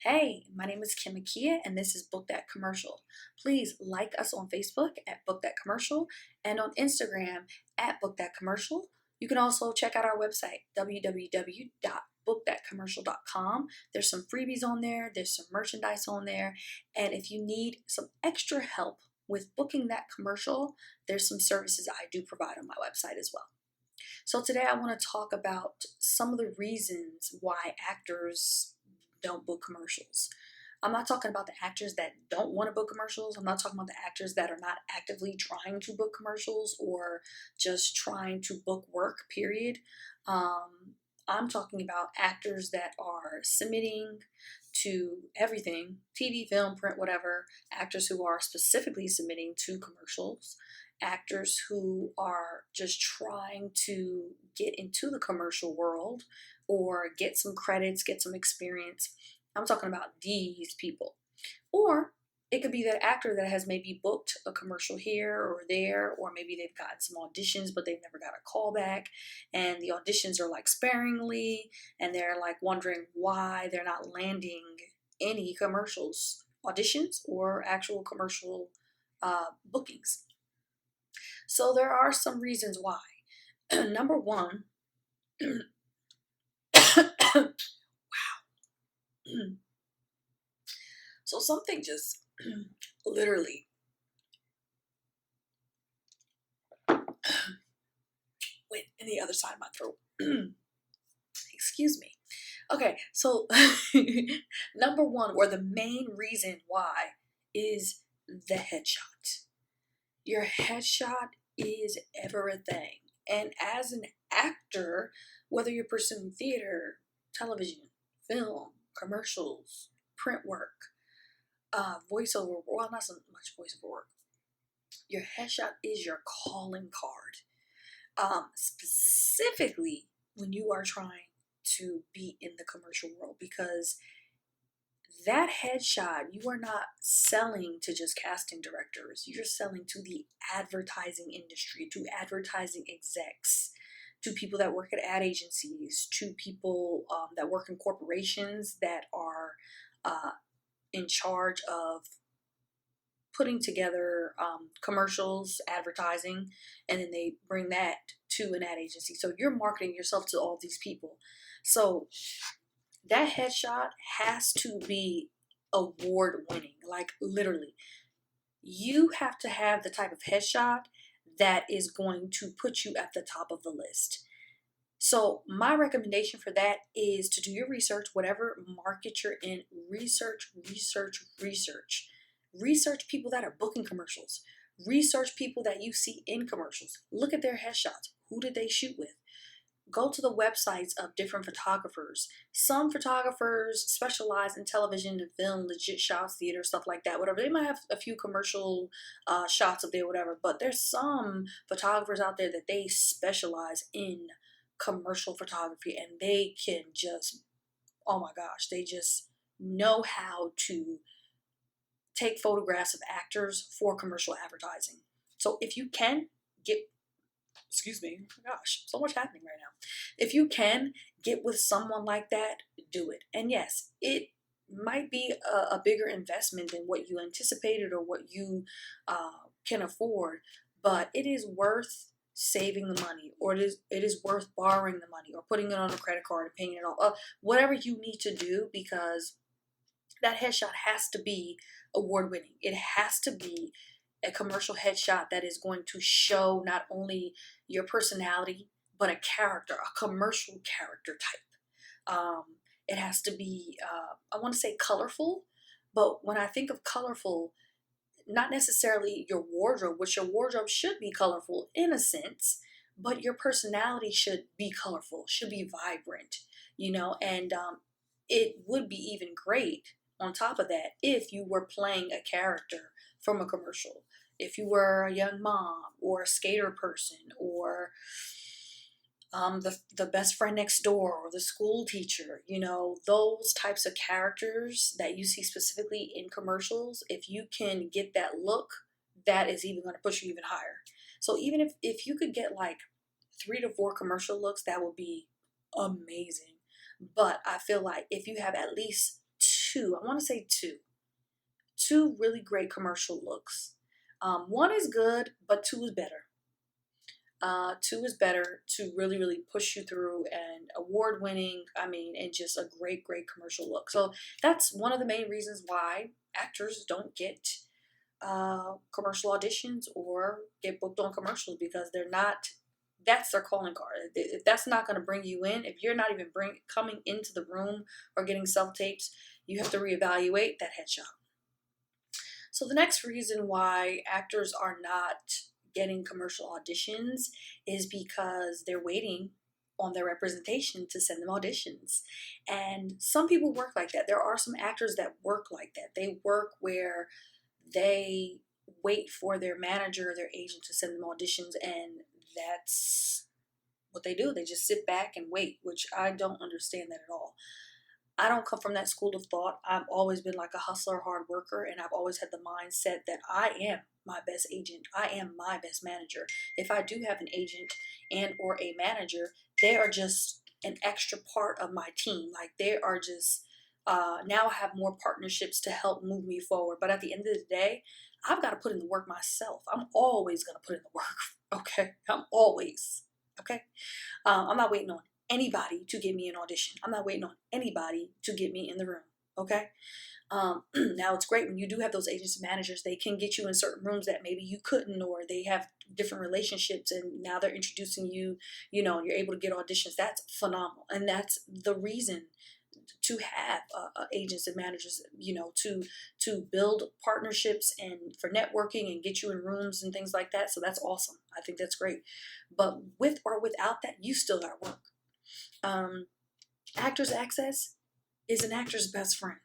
Hey, my name is Kim Akia, and this is Book That Commercial. Please like us on Facebook at Book That Commercial and on Instagram at Book That Commercial. You can also check out our website, www.bookthatcommercial.com. There's some freebies on there, there's some merchandise on there, and if you need some extra help with booking that commercial, there's some services I do provide on my website as well. So today I want to talk about some of the reasons why actors don't book commercials. I'm not talking about the actors that don't want to book commercials. I'm not talking about the actors that are not actively trying to book commercials or just trying to book work, period. I'm talking about actors that are submitting to everything, TV, film, print, whatever, actors who are specifically submitting to commercials, actors who are just trying to get into the commercial world or get some credits, get some experience. I'm talking about these people. Or it could be that actor that has maybe booked a commercial here or there, or maybe they've got some auditions, but they've never got a call back, and the auditions are like sparingly, and they're like wondering why they're not landing any commercials, auditions, or actual commercial bookings. So there are some reasons why. Number one, so something just literally went in the other side of my throat. Excuse me. Okay, so number one, or the main reason why, is the headshot. Your headshot is everything. And as an actor, whether you're pursuing theater, television, film, commercials, print work, voiceover, well, not so much voiceover work, your headshot is your calling card. Specifically when you are trying to be in the commercial world, because that headshot, you are not selling to just casting directors. You're selling to the advertising industry, to advertising execs, to people that work at ad agencies, to people that work in corporations that are in charge of putting together commercials, advertising, and then they bring that to an ad agency. So you're marketing yourself to all these people. So that headshot has to be award winning. Like literally, you have to have the type of headshot that is going to put you at the top of the list. So my recommendation for that is to do your research, whatever market you're in. Research, research, research. Research people that are booking commercials. Research people that you see in commercials. Look at their headshots. Who did they shoot with? Go to the websites of different photographers. Some photographers specialize in television and film, legit shots, theater, stuff like that, whatever. They might have a few commercial shots up there, whatever. But there's some photographers out there that they specialize in commercial photography, and they can just, oh my gosh, they just know how to take photographs of actors for commercial advertising. So if you can get, excuse me, oh my gosh, so much happening right now. If you can get with someone like that, do it. And yes, it might be a bigger investment than what you anticipated or what you can afford, but it is worth saving the money, or it is worth borrowing the money or putting it on a credit card and paying it off, whatever you need to do, because that headshot has to be award winning. It has to be a commercial headshot that is going to show not only your personality, but a character, a commercial character type. It has to be, I want to say colorful, but when I think of colorful, not necessarily your wardrobe, which your wardrobe should be colorful in a sense, but your personality should be colorful, should be vibrant, and it would be even great on top of that if you were playing a character from a commercial. If you were a young mom or a skater person or the best friend next door or the school teacher, those types of characters that you see specifically in commercials, if you can get that look, that is even going to push you even higher. So even if you could get like 3 to 4 commercial looks, that would be amazing. But I feel like if you have at least two, I want to say two really great commercial looks. One is good, but two is better. Two is better to really, really push you through, and award-winning, I mean, and just a great, great commercial look. So that's one of the main reasons why actors don't get commercial auditions or get booked on commercials, because they're not, that's their calling card. If that's not going to bring you in, if you're not even coming into the room or getting self-tapes, you have to reevaluate that headshot. So the next reason why actors are not getting commercial auditions is because they're waiting on their representation to send them auditions. And some people work like that. There are some actors that work like that. They work where they wait for their manager or their agent to send them auditions, and that's what they do. They just sit back and wait, which I don't understand that at all. I don't come from that school of thought. I've always been like a hustler, hard worker, and I've always had the mindset that I am my best agent. I am my best manager. If I do have an agent and or a manager, they are just an extra part of my team. Like, they are just, now I have more partnerships to help move me forward. But at the end of the day, I've got to put in the work myself. I'm always going to put in the work. Okay. I'm always. Okay. I'm not waiting on anybody to get me an audition. I'm not waiting on anybody to get me in the room. Okay. Now it's great when you do have those agents and managers. They can get you in certain rooms that maybe you couldn't, or they have different relationships, and now they're introducing you, you know, and you're able to get auditions. That's phenomenal. And that's the reason to have agents and managers, you know, to build partnerships and for networking and get you in rooms and things like that. So that's awesome. I think that's great. But with or without that, you still got to work. Actors Access is an actor's best friend.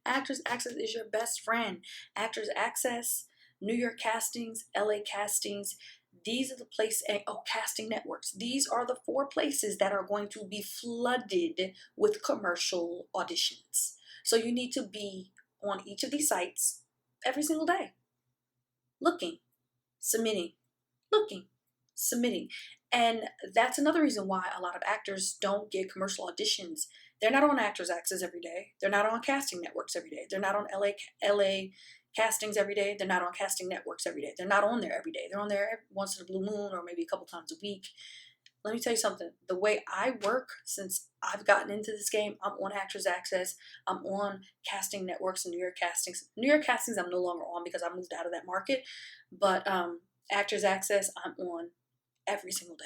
Actors Access is your best friend. Actors Access, New York castings, LA castings, these are the places, casting networks. These are the 4 places that are going to be flooded with commercial auditions. So you need to be on each of these sites every single day, looking, submitting, looking, submitting. And that's another reason why a lot of actors don't get commercial auditions. They're not on Actors Access every day. They're not on casting networks every day. They're not on LA castings every day. They're not on casting networks every day. They're not on there every day. They're on there once in a blue moon, or maybe a couple times a week. Let me tell you something. The way I work, since I've gotten into this game, I'm on Actors Access. I'm on casting networks and New York castings. New York castings I'm no longer on because I moved out of that market. But Actors Access, I'm on every single day.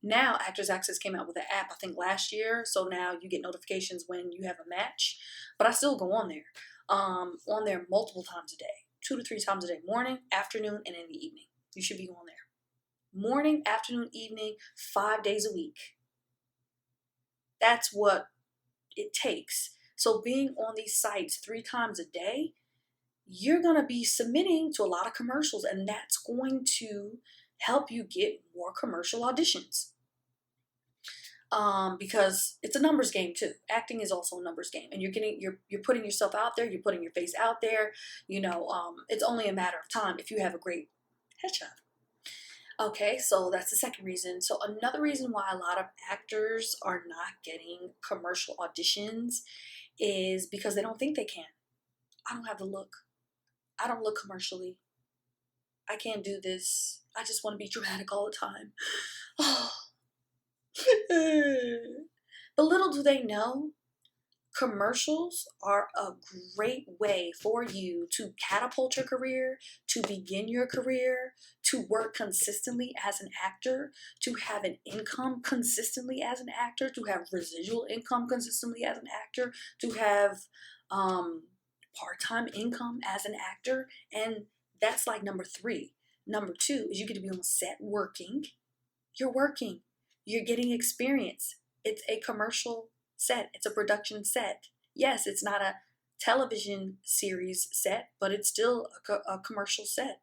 Now Actors Access came out with an app, I think last year. So now you get notifications when you have a match. But I still go on there multiple times a day, 2 to 3 times a day, morning, afternoon, and in the evening. You should be on there. Morning, afternoon, evening, 5 days a week. That's what it takes. So being on these sites 3 times a day, you're going to be submitting to a lot of commercials, and that's going to help you get more commercial auditions. Because it's a numbers game too. Acting is also a numbers game, and you're putting yourself out there, you're putting your face out there. You know, it's only a matter of time if you have a great headshot. Okay, so that's the second reason. So another reason why a lot of actors are not getting commercial auditions is because they don't think they can. I don't have the look. I don't look commercially. I can't do this. I just want to be dramatic all the time. But little do they know, commercials are a great way for you to catapult your career, to begin your career, to work consistently as an actor, to have an income consistently as an actor, to have residual income consistently as an actor, to have part-time income as an actor. And that's like number 3. Number 2 is you get to be on set working. You're working. You're getting experience. It's a commercial set. It's a production set. Yes, it's not a television series set, but it's still a commercial set.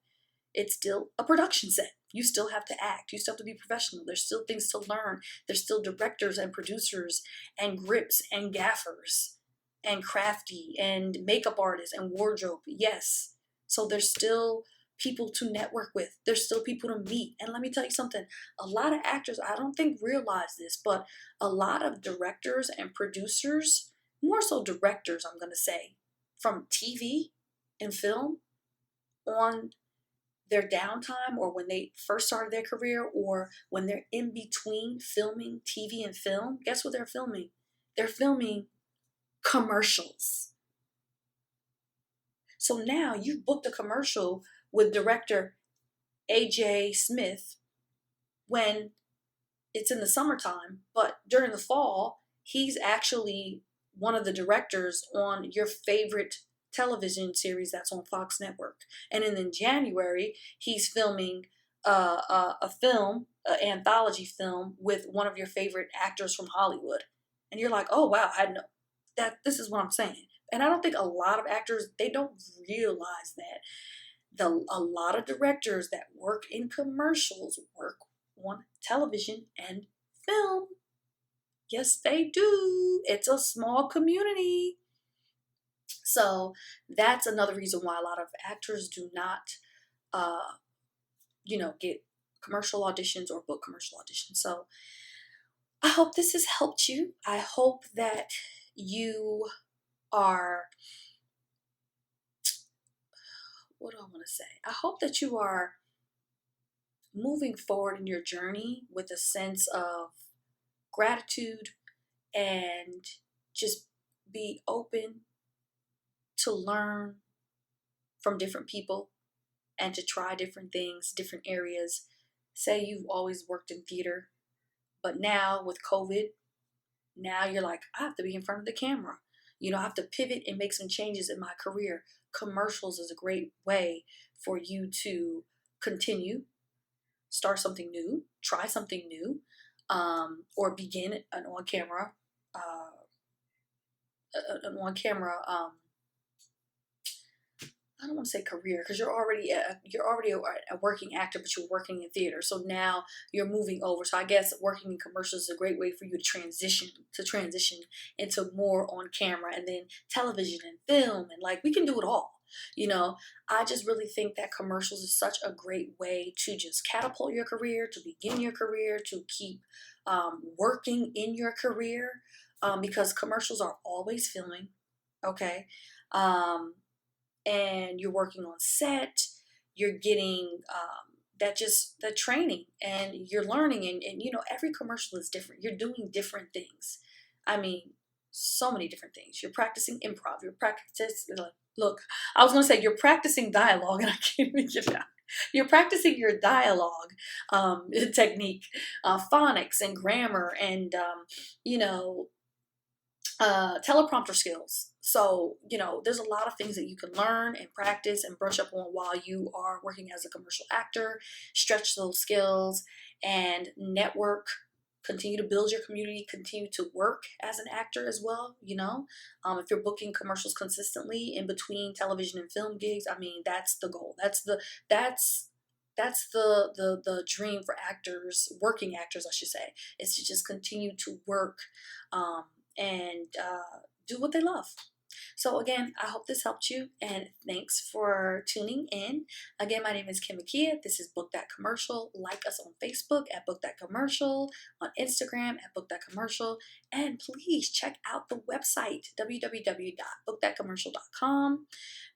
It's still a production set. You still have to act. You still have to be professional. There's still things to learn. There's still directors and producers and grips and gaffers and crafty and makeup artists and wardrobe. Yes. So there's still people to network with. There's still people to meet. And let me tell you something, a lot of actors, I don't think realize this, but a lot of directors and producers, more so directors, I'm going to say, from TV and film on their downtime or when they first started their career or when they're in between filming TV and film. Guess what they're filming? They're filming commercials. So now you've booked a commercial with director AJ Smith when it's in the summertime, but during the fall, he's actually one of the directors on your favorite television series that's on Fox Network. And then in January, he's filming a film, an anthology film with one of your favorite actors from Hollywood. And you're like, oh wow, I know that. This is what I'm saying. And I don't think a lot of actors, they don't realize that a lot of directors that work in commercials work on television and film. Yes, they do. It's a small community. So that's another reason why a lot of actors do not, uh, get commercial auditions or book commercial auditions. So I hope this has helped you. I hope that you are, what do I want to say? I hope that you are moving forward in your journey with a sense of gratitude and just be open to learn from different people and to try different things, different areas. Say you've always worked in theater, but now with COVID, now you're like, I have to be in front of the camera. I have to pivot and make some changes in my career. Commercials is a great way for you to continue, start something new, try something new, or begin an on-camera, I don't want to say career because you're already a working actor, but you're working in theater. So now you're moving over. So I guess working in commercials is a great way for you to transition into more on camera and then television and film, and like we can do it all. I just really think that commercials is such a great way to just catapult your career, to begin your career, to keep working in your career, because commercials are always filming. Okay. And you're working on set, you're getting that training, and you're learning, and every commercial is different. You're doing different things. I mean, so many different things. You're practicing improv. Look, I was gonna say you're practicing dialogue, and I can't even get it out. You're practicing your dialogue technique, phonics and grammar, and you know teleprompter skills. So, there's a lot of things that you can learn and practice and brush up on while you are working as a commercial actor. Stretch those skills and network. Continue to build your community. Continue to work as an actor as well. If you're booking commercials consistently in between television and film gigs, I mean, that's the goal. That's the dream for actors, working actors, I should say, is to just continue to work. And do what they love. So again, I hope this helped you, and thanks for tuning in. Again, my name is Akia. This is Book That Commercial. Like us on Facebook at Book That Commercial, on Instagram at Book That Commercial, and please check out the website www.bookthatcommercial.com,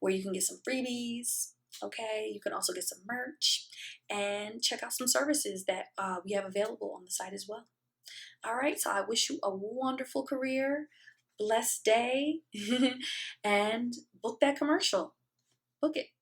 where you can get some freebies. Okay, you can also get some merch and check out some services that we have available on the site as well. All right, so I wish you a wonderful career, blessed day, and book that commercial. Book it.